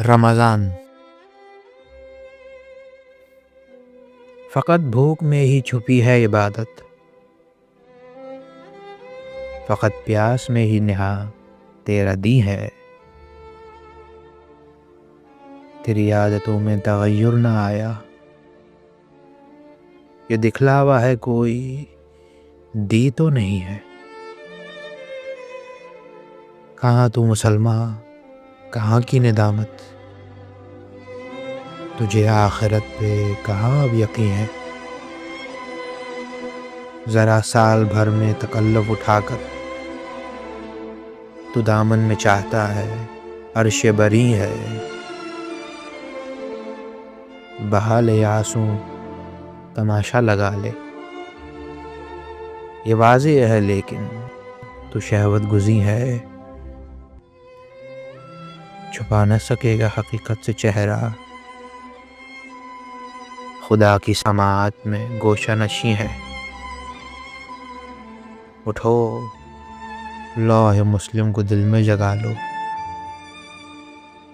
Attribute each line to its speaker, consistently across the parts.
Speaker 1: رمضان فقط بھوک میں ہی چھپی ہے عبادت، فقط پیاس میں ہی نہا تیرا دی ہے، تیری عادتوں میں تغیر نہ آیا، یہ دکھلاوا ہے کوئی دی تو نہیں ہے۔ کہاں تو مسلمان، کہاں کی ندامت، تجھے آخرت پہ کہاں اب یقین ہے؟ ذرا سال بھر میں تکلف اٹھا کر تو دامن میں چاہتا ہے عرش بری ہے، بہا لے آنسو تماشا لگا لے، یہ واضح ہے لیکن تو شہوت گزی ہے، چھپا نہ سکے گا حقیقت سے چہرہ، خدا کی سماعت میں گوشہ نشیں ہے۔ اٹھو، لوح مسلم کو دل میں جگا لو،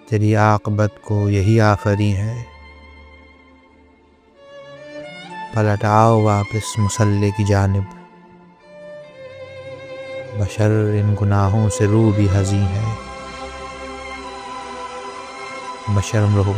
Speaker 1: تیری عاقبت کو یہی آفریں ہے، پلٹ آؤ واپس مصلی کی جانب، بشر ان گناہوں سے روح بھی ہزیں ہے، بشرم رہو۔